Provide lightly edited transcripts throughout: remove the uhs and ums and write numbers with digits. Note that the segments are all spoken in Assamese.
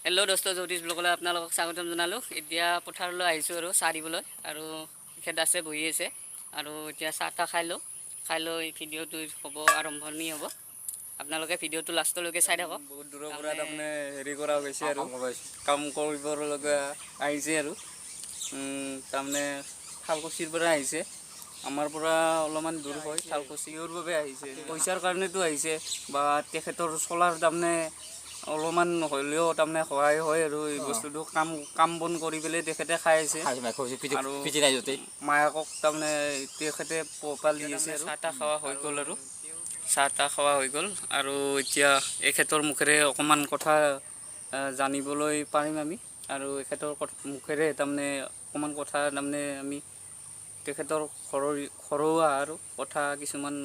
হেল্ল' দোস্ত জ্যোতিষ ব্লগলৈ আপোনালোকক স্বাগতম জনালোঁ। এতিয়া পথাৰলৈ আহিছোঁ আৰু চাহ দিবলৈ, আৰু খেত আছে বহি আছে, আৰু এতিয়া চাহ তাহ খাই লৈ ভিডিঅ'টো হ'ব আৰম্ভণি হ'ব। আপোনালোকে ভিডিঅ'টো লাষ্টলৈকে চাই থাকক। বহুত দূৰৰ পৰা তাৰমানে হেৰি কৰা হৈছে আৰু কাম কৰিবলগীয়া আহিছে আৰু তাৰমানে শালকুচিৰ পৰা আহিছে, আমাৰ পৰা অলপমান দূৰ হয় শালকুচিৰ বাবে আহিছে। পইচাৰ কাৰণেতো আহিছে, বা তেখেতৰ চলাৰ তাৰমানে অলপমান হ'লেও তাৰমানে সহায় হয় আৰু এই বস্তুটো কাম বন কৰি পেলাই তেখেতে খাই আছে, আৰু মায়াকক তাৰমানে তেখেতে পোহপাল দি আছে। চাহ তাহ খোৱা হৈ গ'ল, আৰু এতিয়া এখেতৰ মুখেৰে অকণমান কথা জানিবলৈ পাৰিম আমি, আৰু এখেতৰ মুখেৰে তাৰমানে অকণমান কথা তাৰমানে আমি তেখেতৰ ঘৰুৱা আৰু কথা কিছুমান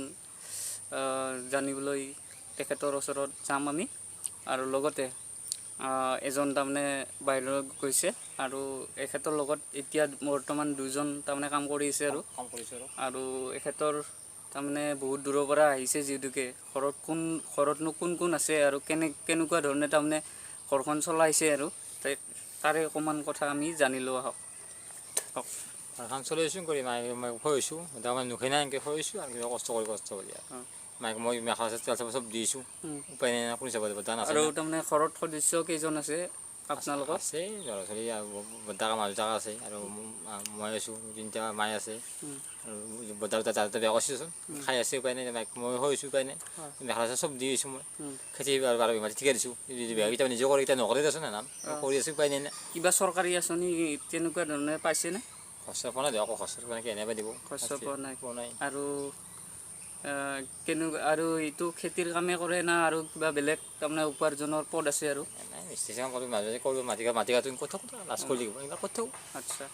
জানিবলৈ তেখেতৰ ওচৰত যাম আমি। আৰু লগতে এজন তাৰমানে বাহিৰত গৈছে, আৰু এখেতৰ লগত এতিয়া বৰ্তমান দুজন তাৰমানে কাম কৰি আছে আৰু এখেতৰ তাৰমানে বহুত দূৰৰ পৰা আহিছে, যিহেতুকে ঘৰতনো কোন আছে আৰু কেনেকুৱা ধৰণে তাৰমানে ঘৰখন চলাইছে, আৰু তাৰে অকণমান কথা আমি জানিলোঁ। আহক। ঘৰখন চলাইছোঁ কৰি মই হৈছোঁ তাৰমানে নুখে নাই এনেকৈ হৈছোঁ আৰু কষ্ট কৰি মাইক মই মেখেলা চাদৰ চব দিছোঁ, উপায় নাই, আপুনি চাব লাগিব। আৰু তাৰমানে ঘৰত সদস্য কেইজন আছে আপোনালোকৰ? আছে ল'ৰা ছোৱালী, বৰ্তাকা মা দেউতাকা আছে, আৰু মই আছোঁ, তিনিটা মাই আছে, আৰু বৰ্তাৰ দাদা বেয়া কৰিছোঁচোন, খাই আছে উপায় নাই, মাইক মই হৈছোঁ উপায় নাই, মেখেলা চাদৰ চব দি আছোঁ। মই খেতি বাৰ মাটি ঠিকে দিছোঁ, বেয়া কেইটা নিজে কৰি এতিয়া নকৰে দেচোন নাম কৰি আছোঁ, উপায় নাই। কিবা চৰকাৰী আঁচনি তেনেকুৱা ধৰণে পাইছেনে? খৰচা পোৱা নাই, দিয়ক খৰচা পোৱা নাই, কেনেকৈ দিব খৰচা পোৱা নাই। আৰু আৰু এইটো খেতিৰ কামেই কৰে না আৰু কিবা বেলেগ তাৰমানে উপাৰ্জনৰ পথ আছে? আৰু নাই মিস্ত্ৰী কাম কৰোঁ, মাজে মাজে কৰোঁ, মাটি কাটিং কৰি থাকোঁ, লাজ কৰি লাগিব এইবিলাক কৰি থাকোঁ। আচ্ছা,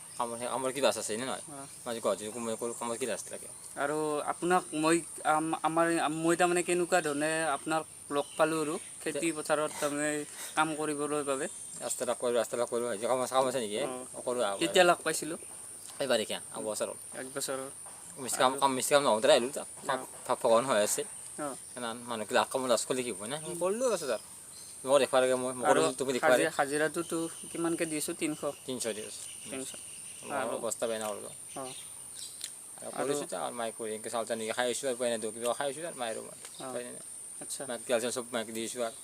কামৰ কি লাজ আছে নে নহয়? মই কৰোঁ, কামৰ কি লাজ লাগে? আৰু আপোনাক মই তাৰমানে কেনেকুৱা ধৰণে আপোনাক লগ পালোঁ আৰু খেতি পথাৰত তাৰমানে কাম কৰিবলৈ বাবে? ৰাস্তা কৰোঁ কাম আছে নেকি? কৰোঁ। কেতিয়া লগ পাইছিলোঁ? এই বাৰিষা বছৰত 1 বছৰৰ মিস্ত্ৰী কাম নহওঁতে আহিলোঁ, ভগৱান হৈ আছে মানুহক কামত লাজ কৰিলে কি হ'ব না, কৰিলোঁ আছে তাৰ মই দেখুৱাব লাগে, মই কৰিলোঁ, তুমি দেখুৱাব। হাজিৰাটোতো কিমানকৈ দিছোঁ? 300 দি আছোঁ, অৱস্থা বেয়া নকৰিলোঁ আৰু কৰিছোঁ। তাৰ মাইক কৰি এনেকৈ চাউল তাল খাই আছোঁ, আৰু উপায় নাই, কিবা খাই আছোঁ, আৰু মায়েৰ আচ্ছা, মাইক তেল চব মাইক দি আছোঁ, আৰু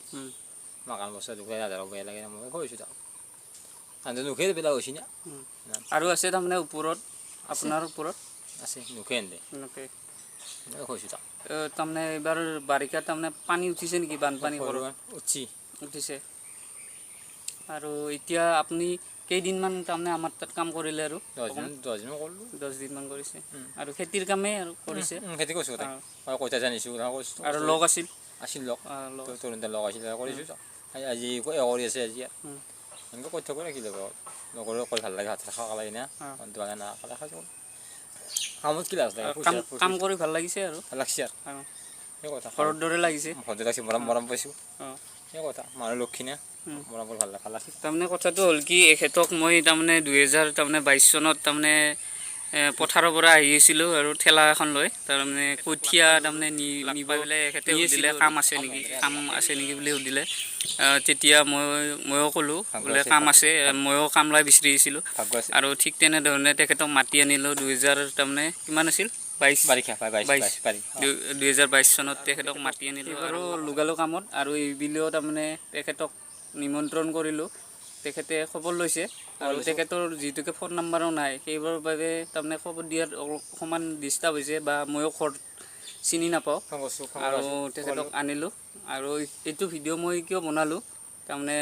মাকান বস্তা দুখীয়া হাজাৰক বেয়া লাগে, মই কৰিছোঁ তাক নুখে বেলা হৈছে না। আৰু আছে তাৰমানে ওপৰত, আপোনাৰ ওপৰত আছে নুখে এনে কৈছোঁ তাক। তাৰমানে এইবাৰ বাৰিষাত তাৰমানে পানী উঠিছে নেকি? বানপানী উঠিছে। আৰু এতিয়া আপুনি কেইদিনমান তাৰমানে আমাৰ তাত কাম কৰিলে? আৰু 10 দিন কৰিলোঁ। 10 দিনমান কৰিছে, আৰু খেতিৰ কামেই আৰু কৰিছে? খেতি কৰিছোঁ, কইতা জানিছোঁ, আৰু লগ আছিল লগ লগ আছিল, কৰিছোঁ। আজি কৰি আছে, আজি এনেকৈ কৈ থাকোঁ, কি ল'ব নকৰিলেও কৰি ভাল লাগে, হাত খাব লাগে না, কামত কি লাজ লাগে? কাম কৰি ভাল লাগিছে আৰু ভাল লাগছে, আৰু সেই কথা ঘৰৰ দৰে লাগিছে, মৰম পাইছোঁ, সেই কথা মানুহ লক্ষী না, মৰম কৰি ভাল লাগছে। তাৰমানে কথাটো হ'ল কি, এখেতক মই তাৰমানে 2022 চনত তাৰমানে পথাৰৰ পৰা আহি আছিলোঁ, আৰু ঠেলা এখন লৈ তাৰমানে কঠীয়া তাৰমানে নিব পেলাই এখেতে সুধিলে কাম আছে নেকি বুলি সুধিলে। তেতিয়া ময়ো ক'লোঁ বোলে কাম আছে, ময়ো কামলা বিচাৰি আহিছিলোঁ, আৰু ঠিক তেনেধৰণে তেখেতক মাতি আনিলোঁ। 2000 তাৰমানে কিমান আছিল? 2022 চনত তেখেতক মাতি আনিলোঁ আৰু লগালোঁ কামত, আৰু এইবিলেও তাৰমানে তেখেতক নিমন্ত্ৰণ কৰিলোঁ। তেখেতে খবৰ লৈছে, আৰু তেখেতৰ যিহেতুকে ফোন নাম্বাৰো নাই, সেইবোৰৰ বাবে তাৰমানে খবৰ দিয়াত অকণমান ডিষ্টাৰ্ব হৈছে, বা ময়ো ঘৰত চিনি নাপাওঁ, আৰু তেখেতক আনিলোঁ। আৰু এইটো ভিডিঅ' মই কিয় বনালোঁ, তাৰমানে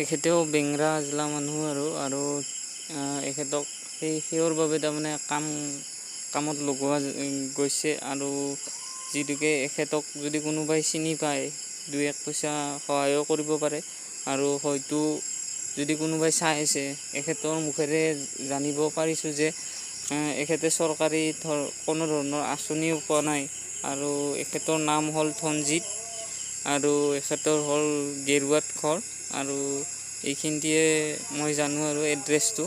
এখেতেও বেংৰা জিলা মানুহ, আৰু এখেতক সেইৰ বাবে তাৰমানে কামত লগোৱা গৈছে, আৰু যিহেতুকে এখেতক যদি কোনোবাই চিনি পায়, 2-1 পইচা সহায়ো কৰিব পাৰে, আৰু হয়তো যদি কোনোবাই চাই আছে, এখেতৰ মুখেৰে জানিব পাৰিছোঁ যে এখেতে চৰকাৰী কোনো ধৰণৰ আঁচনিও পোৱা নাই, আৰু এখেতৰ নাম হ'ল ধনজিত, আৰু এখেতৰ হ'ল গেৰুৱাত ঘৰ, আৰু এইখিনিতে মই জানো আৰু এড্ৰেছটো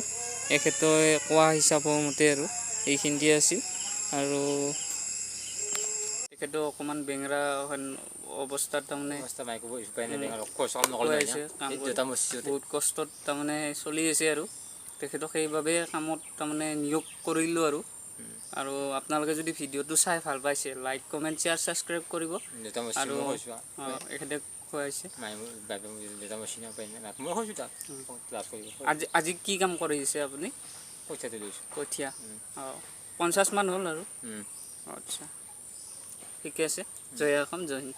এখেতে কোৱা হিচাপৰ মতে আৰু এইখিনিতে আছিল। আৰু তেখেতো অকণমান বেঙেৰা অৱস্থাত তাৰমানে অৱস্থা মাইক উপায় নাই বেংকৰ খৰচ কাম নকৰিলে খুৱাইছে, কাম কৰি দেউতা মৰিছে বহুত কষ্টত তাৰমানে চলি আছে আৰু তেখেতক সেইবাবে কামত তাৰমানে নিয়োগ কৰিলোঁ আৰু আপোনালোকে যদি ভিডিঅ'টো চাই ভাল পাইছে লাইক কমেণ্ট শ্বেয়াৰ ছাবস্ক্ৰাইব কৰিব দেউতা মৰিছে আৰু মই কৈছোঁ এখেতে খুৱাইছে। মায়ে বাপে দেউতা মৰিছে না উপায় নাই মই কৈছোঁ তাক ক্লাছ কৰিব আজি কি কাম কৰিছে আপুনি? পইচাটো লৈছোঁ কঠীয়া 50 মান হ'ল আৰু আচ্ছা ঠিকে আছে। জয় অসম, জয় হিন্দ।